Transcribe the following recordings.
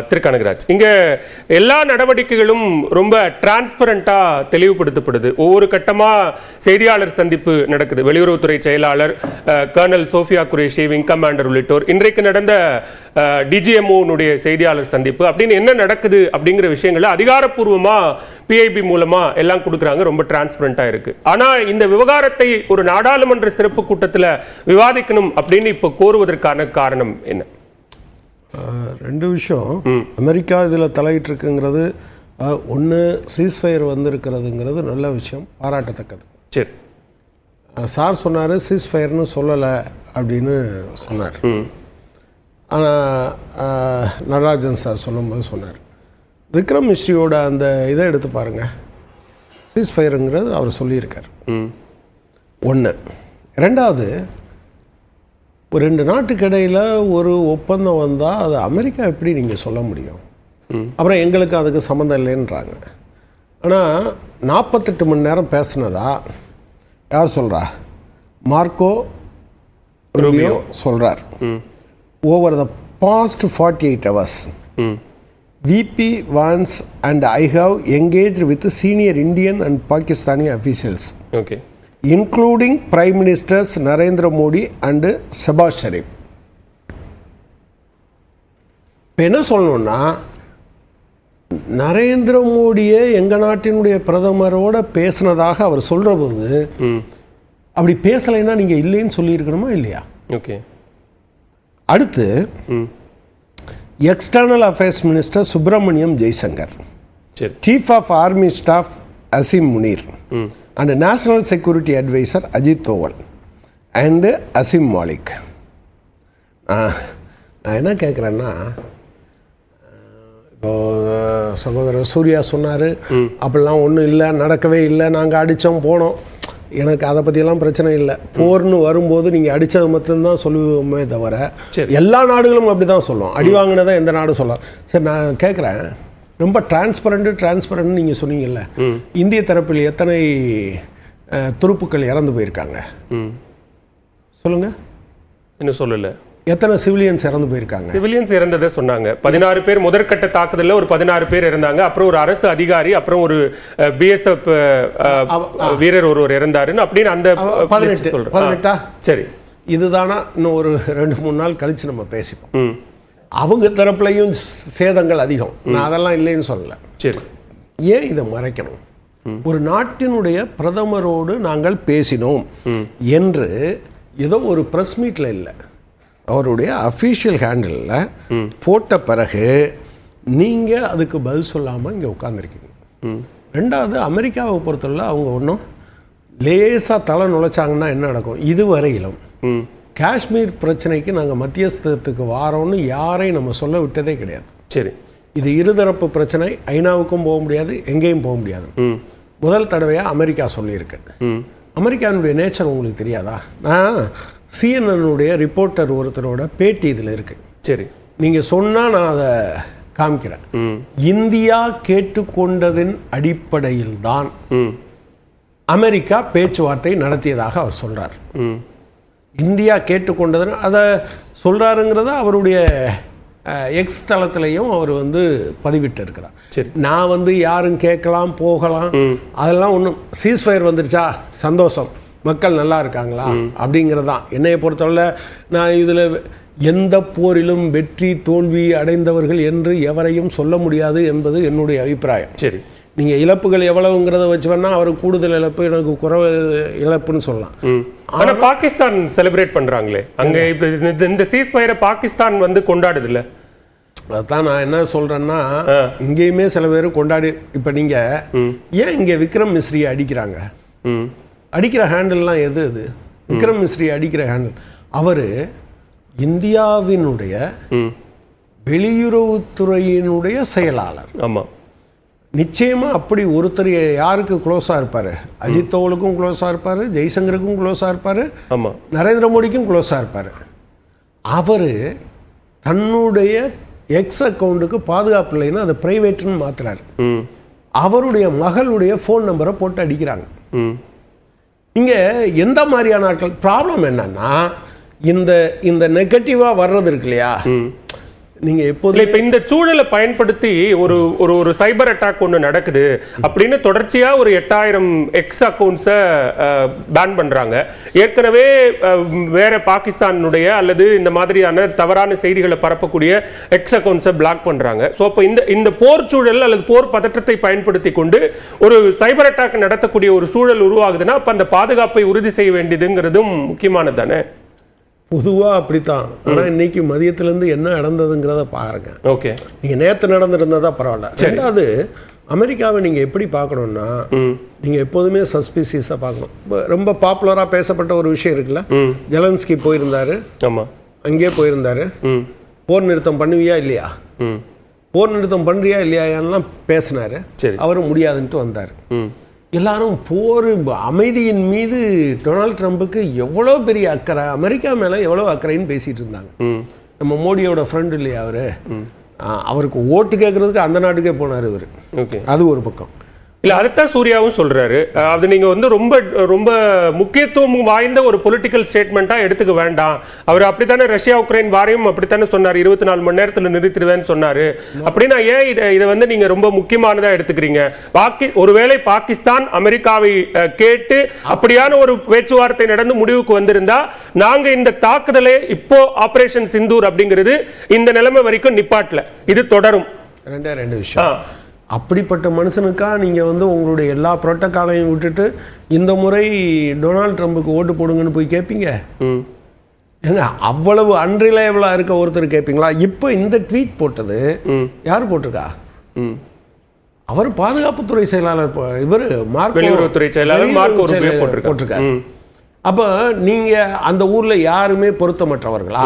திரு கனகராஜ், இங்க எல்லா நடவடிக்கைகளும் ரொம்ப டிரான்ஸ்பரண்டா தெளிவுபடுத்தப்படுது. ஒவ்வொரு கட்டமா செய்தியாளர் சந்திப்பு நடக்குது. வெளியுறவுத்துறை செயலாளர் colonel Sofia Qureshi, wing commander உள்ளிட்டோர், இன்றைக்கு நடந்த டிஜிஎம்ஓனுடைய செய்தியாளர் சந்திப்பு அப்படின்னு என்ன நடக்குது அப்படிங்கிற விஷயங்களை அதிகாரப்பூர்வமா பிஐபி மூலமா எல்லாம் கொடுக்குறாங்க. ரொம்ப டிரான்ஸ்பரண்டா இருக்கு. ஆனா இந்த விவகாரத்தை ஒரு நாடாளுமன்ற சிறப்பு கூட்டத்தில் விவாதிக்கணும் அப்படின்னு இப்ப கோருவதற்கான காரணம் என்ன? ரெண்டு விஷயம். அமெரிக்கா இதில் தலையிட்டு இருக்குங்கிறது ஒன்று, சீஸ்ஃபயர் வந்திருக்கிறதுங்கிறது நல்ல விஷயம், பாராட்டத்தக்கது. சரி, சார் சொன்னார் சீஸ்ஃபயர்னு சொல்லலை அப்படின்னு சொன்னார். ஆனால் நடராஜன் சார் சொல்லும்போது சொன்னார். விக்ரம் மிஸ்ரியோட அந்த இதை எடுத்து பாருங்க, சீஸ்ஃபயருங்கிறது அவர் சொல்லியிருக்கார். ஒன்று. ரெண்டாவது, ஒரு ரெண்டு நாட்டுக்கு இடையில் ஒரு ஒப்பந்தம் வந்தால் அது அமெரிக்கா எப்படி நீங்கள் சொல்ல முடியும்? அப்புறம் எங்களுக்கு அதுக்கு சம்மந்தம் இல்லைன்றாங்க. ஆனால் 48 மணி நேரம் பேசினதா யார் சொல்கிறா? மார்க்கோ ரூபியோ சொல்கிறார். Over the past 48 hours VP Vance and I have engaged with senior Indian and Pakistani officials, including Prime Ministers Narendra Modi and Shehbaz Sharif. இப்போ என்ன சொல்லணும்னா, நரேந்திர மோடியை எங்கள் நாட்டினுடைய பிரதமரோட பேசினதாக அவர் சொல்கிற போது அப்படி பேசலைன்னா நீங்கள் இல்லைன்னு சொல்லியிருக்கணுமா இல்லையா? ஓகே. அடுத்து external affairs minister Subrahmanyam Jaishankar, chief of army staff Asim Munir and National Security Advisor Ajit Doval and Asim Malik. நான் என்ன கேட்குறேன்னா, இப்போ சகோதரர் சூர்யா சொன்னார் அப்படிலாம் ஒன்றும் இல்லை, நடக்கவே இல்லை, நாங்கள் அடித்தோம் போனோம். எனக்கு அதை பற்றியெல்லாம் பிரச்சனை இல்லை. போர்னு வரும்போது நீங்கள் அடித்தது மட்டும்தான் சொல்லுவோமே தவிர எல்லா நாடுகளும் அப்படி தான் சொல்லுவோம். அடி வாங்கினதை எந்த நாடும் சொல்லலாம். சரி, நான் கேட்குறேன், ரொம்ப டிரான்ஸ்பரண்ட் நீங்கள் சொன்னீங்கல்ல, இந்திய தரப்பில் எத்தனை துருப்புக்கள் இறந்து போயிருக்காங்க சொல்லுங்க? இன்னும் சொல்லல. எத்தனை சிவிலியன்ஸ் இறந்து போயிருக்காங்க? சிவிலியன்ஸ் இறந்ததை சொன்னாங்க. 16 பேர் முதற்கட்ட தாக்குதலில் ஒரு 16 பேர் இறந்தாங்க. அப்புறம் ஒரு அரசு அதிகாரி, அப்புறம் ஒரு பிஎஸ்எஃப் வீரர் ஒருவர் இறந்தாருன்னு அப்படின்னு அந்த 18. சரி, இதுதானா? இன்னும் ஒரு 2-3 நாள் கழிச்சு நம்ம பேசிப்போம். அவங்க தரப்புலையும் சேதங்கள் அதிகம், நான் அதெல்லாம் இல்லைன்னு சொல்லலை. சரி, ஏன் இதை மறைக்கணும்? ஒரு நாட்டினுடைய பிரதமரோடு நாங்கள் பேசினோம் என்று ஏதோ ஒரு ப்ரெஸ் மீட்டில் இல்லை, அவருடைய அஃபீஷியல் ஹேண்டிலில் போட்ட பிறகு நீங்கள் அதுக்கு பதில் சொல்லாமல் இங்கே உட்காந்துருக்கீங்க. ரெண்டாவது, அமெரிக்காவை பொறுத்தவரை அவங்க ஒன்றும் லேசாக தலை நுழைச்சாங்கன்னா என்ன நடக்கும்? இதுவரையிலும் காஷ்மீர் பிரச்சனைக்கு நாங்கள் மத்தியஸ்தத்துக்கு வாரோன்னு யாரையும் நம்ம சொல்ல விட்டதே கிடையாது. சரி, இது இருதரப்பு பிரச்சனை, ஐநாவுக்கும் போக முடியாது, எங்கேயும் போக முடியாது. முதல் தடவையாக அமெரிக்கா சொல்லியிருக்கு. அமெரிக்கானுடைய நேச்சர் உங்களுக்கு தெரியாதா? நான் சிஎன்என்னுடைய ரிப்போர்ட்டர் ஒருத்தரோட பேட்டி இதில் இருக்கு. சரி, நீங்கள் சொன்னால் நான் அதை காமிக்கிறேன். இந்தியா கேட்டுக்கொண்டதின் அடிப்படையில் தான் அமெரிக்கா பேச்சுவார்த்தை நடத்தியதாக அவர் சொல்றார். இந்தியா கேட்டுக்கொண்டது அதை சொல்றாருங்கிறத அவருடைய எக்ஸ் தளத்திலையும் அவர் பதிவிட்டு இருக்கிறார். சரி, நான் யாரும் கேட்கலாம் போகலாம், அதெல்லாம் ஒன்றும். சீஸ்ஃபயர் வந்துருச்சா, சந்தோஷம், மக்கள் நல்லா இருக்காங்களா அப்படிங்கிறதான் என்னையை பொறுத்தவரை. நான் இதில் எந்த போரிலும் வெற்றி தோல்வி அடைந்தவர்கள் என்று எவரையும் சொல்ல முடியாது என்பது என்னுடைய அபிப்பிராயம். சரி, நீங்கள் இழப்புகள் எவ்வளவுங்கிறத வச்சு வேணா அவர் கூடுதல் இழப்பு, எனக்கு குறைவு இழப்புன்னு சொல்லலாம். ஆனா பாகிஸ்தான் செலிப்ரேட் பண்றாங்களே அங்க, இந்த சீஸ்ஃபயரை பாகிஸ்தான் கொண்டாடுது இல்ல? அதான் நான் என்ன சொல்றேன்னா, இங்கேயுமே சில பேர் கொண்டாடி. இப்ப நீங்க ஏன் இங்க விக்ரம் மிஸ்ரியை அடிக்கிறாங்க? அடிக்கிற ஹேண்டில்லாம் எது? அது விக்ரம் மிஸ்ரி அடிக்கிற ஹேண்டில். அவரு இந்தியாவினுடைய வெளியுறவுத்துறையினுடைய செயலாளர். ஆமா, நிச்சயமா அப்படி ஒருத்தர் யாருக்கு க்ளோஸா இருப்பாரு? அஜித் தோவலுக்கும் க்ளோஸா இருப்பாரு, ஜெய்சங்கருக்கும் க்ளோஸா இருப்பாரு, ஆமா, நரேந்திர மோடிக்கும் க்ளோஸா இருப்பாரு. அவரு தன்னுடைய எக்ஸ் அக்கௌண்ட்டுக்கு பாதுகாப்பு இல்லைன்னா அதை பிரைவேட்னு மாத்துறாரு. அவருடைய மகளுடைய ஃபோன் நம்பரை போட்டு அடிக்கிறாங்க. இங்க எந்த மாதிரியான ஆட்கள்? ப்ராப்ளம் என்னன்னா, இந்த நெகட்டிவா வர்றது இருக்கு இல்லையா, நீங்க எப்போதும் இப்ப இந்த சூழலை பயன்படுத்தி ஒரு ஒரு ஒரு சைபர் அட்டாக் ஒன்று நடக்குது அப்படின்னு தொடர்ச்சியா ஒரு 8000 எக்ஸ் அக்கௌண்ட்ஸை பேன் பண்றாங்க. ஏற்கனவே வேற பாகிஸ்தானுடைய அல்லது இந்த மாதிரியான தவறான செய்திகளை பரப்பக்கூடிய எக்ஸ் அக்கௌண்ட்ஸை பிளாக் பண்றாங்க. ஸோ அப்போ இந்த போர் சூழல் அல்லது போர் பதற்றத்தை பயன்படுத்தி கொண்டு ஒரு சைபர் அட்டாக் நடத்தக்கூடிய ஒரு சூழல் உருவாகுதுன்னா அப்ப அந்த பாதுகாப்பை உறுதி செய்ய வேண்டியதுங்கிறதும் முக்கியமானது தானே? பொதுவா அப்படித்தான். ஆனா இன்னைக்கு மதியத்துல இருந்து என்ன நடந்ததுங்கிறத பாருங்க. ஓகே, நீங்க நேத்து நடந்திருந்ததா பரவாயில்ல. ரெண்டாவது, அமெரிக்காவை நீங்க எப்படி பார்க்கணும்னா நீங்க எப்போதுமே சஸ்பீசியஸா பார்க்கணும். ரொம்ப பாப்புலரா பேசப்பட்ட ஒரு விஷயம் இருக்குல்ல, ஜெலன்ஸ்கி போயிருந்தாரு, ஆமா, அங்கே போயிருந்தாரு, போர் நிறுத்தம் பண்ணுவியா இல்லையா, போர் நிறுத்தம் பண்றியா இல்லையாலாம் பேசினாரு. அவரும் முடியாதுன்ட்டு வந்தாரு. எல்லாரும் போர் அமைதியின் மீது டொனால்ட் ட்ரம்புக்கு எவ்வளோ பெரிய அக்கறை, அமெரிக்கா மேலே எவ்வளோ அக்கறைன்னு பேசிட்டு இருந்தாங்க. நம்ம மோடியோட ஃப்ரெண்ட் இல்லையா அவரு, அவருக்கு ஓட்டு கேட்கறதுக்கு அந்த நாட்டுக்கே போனார் இவர். அது ஒரு பக்கம். இல்ல, அதைத்தான் சூர்யாவும் சொல்றாரு. அது நீங்க வந்து ரொம்ப ரொம்ப முக்கியத்துவம் வாய்ந்த ஒரு பொலிட்டிக்கல் ஸ்டேட்மெண்டா எடுத்துக்க வேண்டாம். அவர் அப்படித்தானே ரஷ்யா உக்ரைன் வாரையும் அப்படித்தானே சொன்னார், 24 மணி நேரத்தில் நிறுத்திடுவேன்னு சொன்னாரு. அப்படின்னா ஏன் இதை வந்து நீங்க ரொம்ப முக்கியமானதா எடுத்துக்கிறீங்க? ஒருவேளை பாகிஸ்தான் அமெரிக்காவை கேட்டு அப்படியான ஒரு பேச்சுவார்த்தை நடந்து முடிவுக்கு வந்திருந்தா நாங்க இந்த தாக்குதலை இப்போ ஆபரேஷன் சிந்தூர் அப்படிங்கிறது இந்த நிலைமை வரைக்கும் நிப்பாட்டல, இது தொடரும். ரெண்டு விஷயம். அப்படிப்பட்ட மனுஷனுக்கா நீங்கள் வந்து உங்களுடைய எல்லா புரோட்டோக்காலையும் விட்டுட்டு இந்த முறை டொனால்ட் ட்ரம்புக்கு ஓட்டு போடுங்கன்னு போய் கேட்பீங்க? ஏங்க, அவ்வளவு அன்ரிலையபிளா இருக்க ஒருத்தர் கேட்பீங்களா? இப்போ இந்த ட்வீட் போட்டது யார் போட்டிருக்கா? அவர் பாதுகாப்புத்துறை செயலாளர், இவர் வெளியுறவுத்துறை செயலாளர் போட்டிருக்காரு. அப்போ நீங்க அந்த ஊர்ல யாருமே பொருத்தமற்றவர்களா?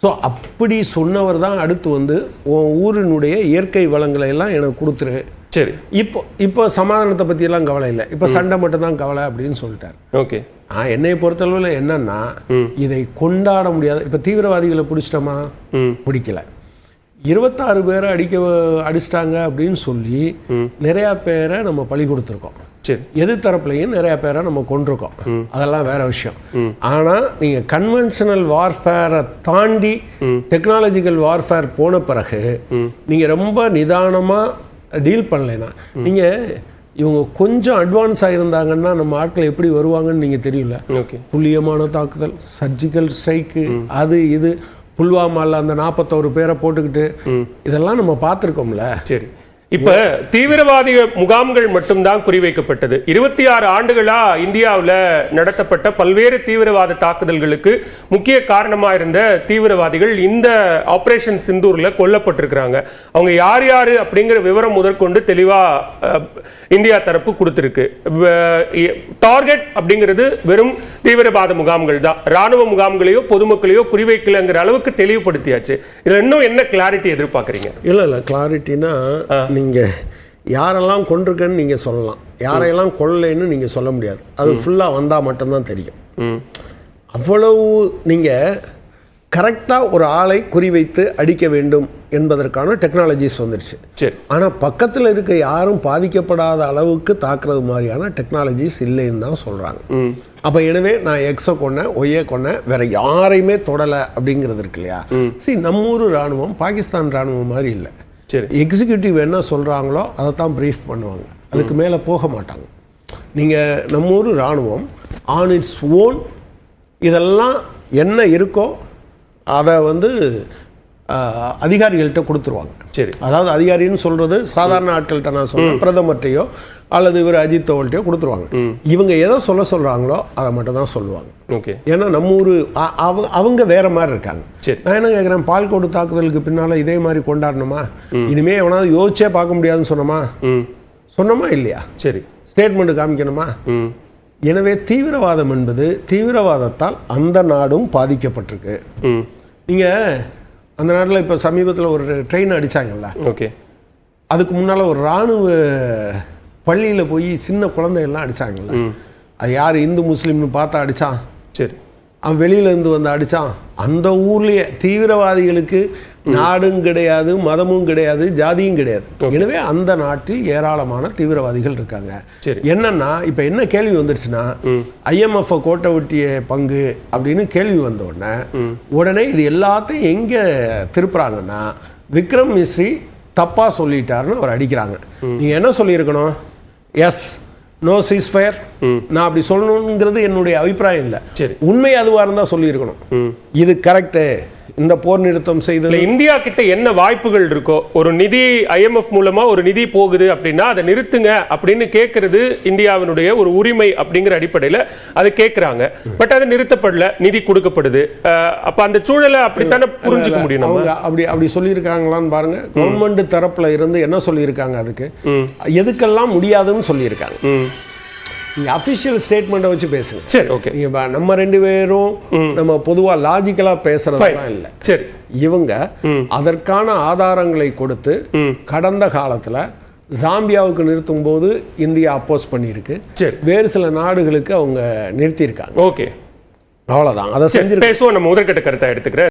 ஸோ அப்படி சொன்னவர் தான் அடுத்து வந்து உன் ஊரினுடைய இயற்கை வளங்களை எல்லாம் எனக்கு கொடுத்துரு. சரி, இப்போ சமாதானத்தை பற்றி எல்லாம் கவலை இல்லை, இப்போ சண்டை மட்டும் தான் கவலை அப்படின்னு சொல்லிட்டார். ஓகே, என்னை பொறுத்தளவில் என்னன்னா, இதை கொண்டாட முடியாது. இப்போ தீவிரவாதிகளை பிடிச்சிட்டோமா? பிடிக்கல. 26 பேரை அடிச்சிட்டாங்க அப்படின்னு சொல்லி நிறைய பேரை நம்ம பழி கொடுத்துருக்கோம். எது தரப்புலையும் நிறைய பேரை நம்ம கொண்டிருக்கோம், அதெல்லாம் வேற விஷயம். ஆனா நீங்க கன்வென்ஷனல் வார்ஃபேரை தாண்டி டெக்னாலஜிக்கல் வார்ஃபேர் போன பிறகு நீங்க ரொம்ப நிதானமா டீல் பண்ணலைன்னா, நீங்க இவங்க கொஞ்சம் அட்வான்ஸ் ஆயிருந்தாங்கன்னா நம்ம ஆட்கள் எப்படி வருவாங்கன்னு நீங்க தெரியல. துல்லியமான தாக்குதல், சர்ஜிக்கல் ஸ்ட்ரைக்கு, அது இது, புல்வாமால அந்த 41 பேரை போட்டுக்கிட்டு இதெல்லாம் நம்ம பார்த்துருக்கோம்ல. சரி, இப்ப தீவிரவாதி முகாம்கள் மட்டும்தான் குறிவைக்கப்பட்டது. 26 ஆண்டுகளா இந்தியாவில் நடத்தப்பட்ட பல்வேறு தீவிரவாத தாக்குதல்களுக்கு முக்கிய காரணமா இருந்த தீவிரவாதிகள் இந்த ஆபரேஷன் சிந்தூர்ல கொல்லப்பட்டிருக்கிறாங்க. அவங்க யார் யாரு அப்படிங்கிற விவரம் முதற்கொண்டு தெளிவா இந்தியா தரப்பு கொடுத்திருக்கு. டார்கெட் அப்படிங்கிறது வெறும் தீவிரவாத முகாம்கள் தான், ராணுவ முகாம்களையோ பொதுமக்களையோ குறிவைக்கலங்கிற அளவுக்கு தெளிவுபடுத்தியாச்சு. இதுல இன்னும் என்ன கிளாரிட்டி எதிர்பார்க்கறீங்க? இல்ல கிளாரிட்டினா, நீங்க யாரெல்லாம் கொண்டிருக்கன்னு நீங்க சொல்லலாம், யாரையெல்லாம் கொள்ளலைன்னு நீங்க சொல்ல முடியாது. அது ஃபுல்லா வந்தா மட்டும்தான் தெரியும். அவ்வளவு நீங்க கரெக்டா ஒரு ஆளை குறிவைத்து அடிக்க வேண்டும் என்பதற்கான டெக்னாலஜிஸ் வந்துருச்சு. ஆனா பக்கத்துல இருக்க யாரும் பாதிக்கப்படாத அளவுக்கு தாக்குறது மாதிரியான டெக்னாலஜிஸ் இல்லைன்னு தான் சொல்றாங்க. அப்ப எனவே நான் எக்ஸ கொன்னேன், ஒய்யை கொன்னேன், வேற யாரையுமே தொடலை அப்படிங்கிறது இருக்கு இல்லையா? நம்ம ஊர் ராணுவம் பாகிஸ்தான் ராணுவம் மாதிரி இல்லை. எக்ஸிக்யூட்டிவ் என்ன சொல்றாங்களோ அதை தான் பிரீஃப் பண்ணுவாங்க, அதுக்கு மேலே போக மாட்டாங்க. நீங்கள் நம்ம ஊர் இராணுவம் ஆன் இட்ஸ் ஓன் இதெல்லாம் என்ன இருக்கோ அதை வந்து அதிகாரிகள்கிட்ட கொடுத்துருவாங்க. சரி, அதாவது அதிகாரின்னு சொல்றது சாதாரண ஆட்கள்கிட்ட நான் சொல்றேன், பிரதமர்கிட்டையோ அல்லது இவர் அஜித் தோவல்கிட்டயோ கொடுத்துருவாங்க. இவங்க எதை சொல்றாங்களோ அதை மட்டும் தான் சொல்லுவாங்க. ஏன்னா நம்ம ஊர் அவங்க வேற மாதிரி இருக்காங்க. நான் என்ன கேட்குறேன், பால்கோடு தாக்குதலுக்கு பின்னால இதே மாதிரி கொண்டாடணுமா? இனிமே எவனாவது யோசிச்சே பார்க்க முடியாதுன்னு சொன்னோமா இல்லையா? சரி, ஸ்டேட்மெண்ட் காமிக்கணுமா? எனவே தீவிரவாதம் என்பது தீவிரவாதத்தால் அந்த நாடும் பாதிக்கப்பட்டிருக்கு. நீங்க அந்த நாட்டில் இப்போ சமீபத்தில் ஒரு ட்ரெயின் அடிச்சாங்கல்ல, அதுக்கு முன்னால ஒரு ராணுவ பள்ளியில் போய் சின்ன குழந்தைகள்லாம் அடிச்சாங்கல்ல, அது யார் இந்து முஸ்லீம்னு பார்த்தா அடிச்சான்? சரி, அவன் வெளியில இருந்து வந்து அடிச்சான். அந்த ஊர்லயே தீவிரவாதிகளுக்கு நாடும் கிடையாது, மதமும் கிடையாது, ஜாதியும் கிடையாது. எனவே அந்த நாட்டில் ஏராளமான தீவிரவாதிகள் இருக்காங்க. சரி. என்னன்னா இப்ப என்ன கேள்வி வந்துருச்சுன்னா, IMF கோட்டை ஒட்டிய பங்கு அப்படின்னு கேள்வி வந்த உடனே இது எல்லாத்தையும் எங்க திருப்புறாங்கன்னா, விக்ரம் மிஸ்ரி தப்பா சொல்லிட்டாருன்னு அவர் அடிக்கிறாங்க. நீங்க என்ன சொல்லியிருக்கணும்? Yes, no ceasefire. நான் அப்படி சொல்லணுங்கிறது என்னுடைய அபிப்பிராயம் இல்லை. உண்மை அதுவா இருந்தா சொல்லியிருக்கணும். இது கரெக்ட், இந்த போர் நிறுத்தம் செய்தது. இந்தியா கிட்ட என்ன வாய்ப்புகள் இருக்கோ, ஒரு நிதி IMF மூலமா ஒரு நிதி போகுது அப்படின்னா அதை நிறுத்துங்க அப்படின்னு கேட்கறது இந்தியாவினுடைய ஒரு உரிமை அப்படிங்கிற அடிப்படையில் அதை கேட்கிறாங்க. பட் அது நிறுத்தப்படல, நிதி கொடுக்கப்படுது. அப்ப அந்த சூழலை அப்படித்தானே புரிஞ்சுக்க முடியும். அவங்க அப்படி சொல்லியிருக்காங்களான்னு பாருங்க. கவர்மெண்ட் தரப்புல இருந்து என்ன சொல்லியிருக்காங்க, அதுக்கு எதுக்கெல்லாம் முடியாதுன்னு சொல்லியிருக்காங்க. நீங்க அபிஷியல் ஸ்டேட்மெண்ட்டை வச்சு பேசுங்க. சரி, ஓகே. நீங்க நம்ம ரெண்டு பேரும் நம்ம பொதுவா லாஜிக்கலா பேசுறதெல்லாம் இல்ல. சரி. இவங்க அதற்கான ஆதாரங்களை கொடுத்து கடந்த காலத்துல ஜாம்பியாவுக்கு நிறுத்தும் போது இந்தியா அப்போஸ் பண்ணியிருக்கு. வேறு சில நாடுகளுக்கு அவங்க நிறுத்தியிருக்காங்க. ஓகே, அவ்வளவுதான். அதை செஞ்சு பேசுவோம். நம்ம முதற்கட்ட கருத்தை எடுத்துக்கிறேன்.